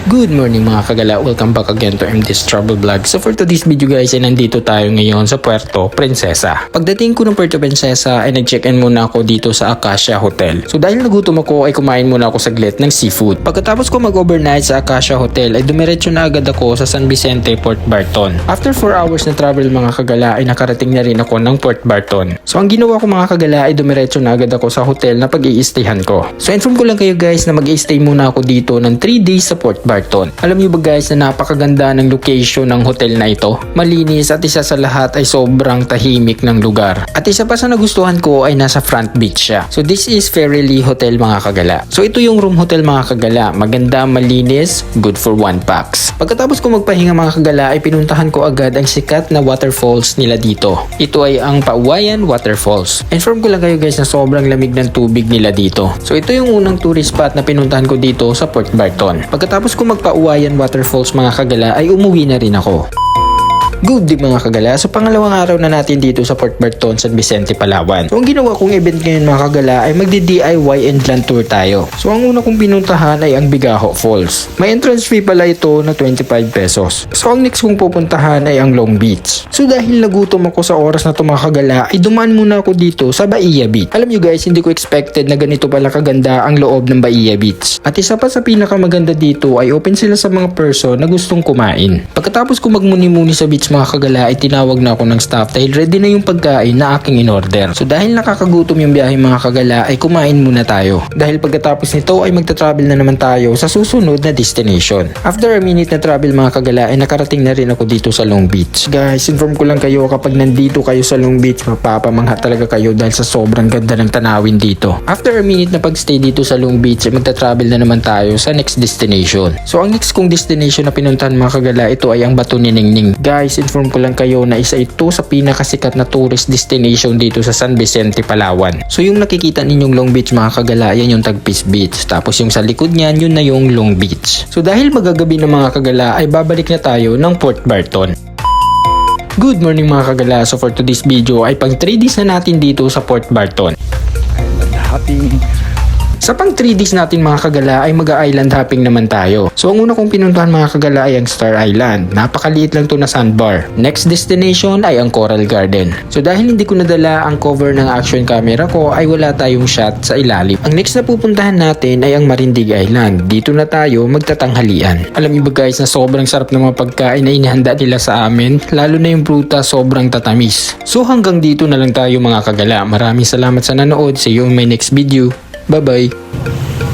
Good morning mga kagala, welcome back again to MD's Travel Vlog. So for today's video guys ay nandito tayo ngayon sa Puerto Princesa. Pagdating ko ng Puerto Princesa ay nag-check-in muna ako dito sa Acacia Hotel. So dahil nagutom ako ay kumain muna ako saglit ng seafood. Pagkatapos ko mag-overnight sa Acacia Hotel ay dumiretso na agad ako sa San Vicente, Port Barton. After 4 hours na travel mga kagala ay nakarating na rin ako ng Port Barton. So ang ginawa ko mga kagala ay dumiretso na agad ako sa hotel na pag-i-stayhan ko. So inform ko lang kayo guys na mag-i-stay muna ako dito ng 3 days sa Port Barton. Alam niyo ba guys na napakaganda ng location ng hotel na ito? Malinis at isa sa lahat ay sobrang tahimik ng lugar. At isa pa sa nagustuhan ko ay nasa front beach siya. So this is Ferryly Hotel mga kagala. So ito yung room hotel mga kagala. Maganda, malinis, good for 1 pax. Pagkatapos ko magpahinga mga kagala ay pinuntahan ko agad ang sikat na waterfalls nila dito. Ito ay ang Pauwayan Waterfalls. Inform ko lang kayo guys na sobrang lamig ng tubig nila dito. So ito yung unang tourist spot na pinuntahan ko dito sa Port Barton. Pagkatapos ko magpa-Uwayan Waterfalls mga kagala ay umuwi na rin ako. Good day mga kagala. So pangalawang araw na natin dito sa Port Barton, San Vicente, Palawan. So ang ginawa kong event ngayon mga kagala ay magdi-DIY and land tour tayo. So ang una kong pinuntahan ay ang Bigaho Falls. May entrance fee pala ito na 25 pesos. So ang next kong pupuntahan ay ang Long Beach. So dahil nagutom ako sa oras na ito mga kagala ay dumaan muna ako dito sa Bahia Beach. Alam nyo guys, hindi ko expected na ganito pala kaganda ang loob ng Bahia Beach. At isa pa sa pinakamaganda dito ay open sila sa mga person na gustong kumain. Pagkatapos ko magmuni-muni sa beach mga kagala ay tinawag na ako ng staff dahil ready na yung pagkain na aking in-order. So dahil nakakagutom yung biyahe mga kagala ay kumain muna tayo. Dahil pagkatapos nito ay magta-travel na naman tayo sa susunod na destination. After a minute na travel mga kagala ay nakarating na rin ako dito sa Long Beach. Guys, inform ko lang kayo kapag nandito kayo sa Long Beach mapapamangha talaga kayo dahil sa sobrang ganda ng tanawin dito. After a minute na pagstay dito sa Long Beach ay magta-travel na naman tayo sa next destination. So ang next kong destination na pinuntahan mga kagala ito ay ang Bato ni Ningning. Guys, inform ko lang kayo na isa ito sa pinakasikat na tourist destination dito sa San Vicente, Palawan. So yung nakikita ninyong Long Beach mga kagala, yan yung Tagpis Beach. Tapos yung sa likod niyan, yun na yung Long Beach. So dahil magagabi na mga kagala, ay babalik na tayo ng Port Barton. Good morning mga kagala. So for today's video ay pang 3 days na natin dito sa Port Barton. Sa pang 3 days natin mga kagala ay mag-island hopping naman tayo. So ang una kong pinuntahan mga kagala ay ang Star Island. Napakaliit lang to na sandbar. Next destination ay ang Coral Garden. So dahil hindi ko nadala ang cover ng action camera ko ay wala tayong shot sa ilalim. Ang next na pupuntahan natin ay ang Marindig Island. Dito na tayo magtatanghalian. Alam niyo ba guys na sobrang sarap ng mga pagkain na inihanda nila sa amin. Lalo na yung prutas sobrang tatamis. So hanggang dito na lang tayo mga kagala. Maraming salamat sa nanood. See you in my next video. Bye-bye.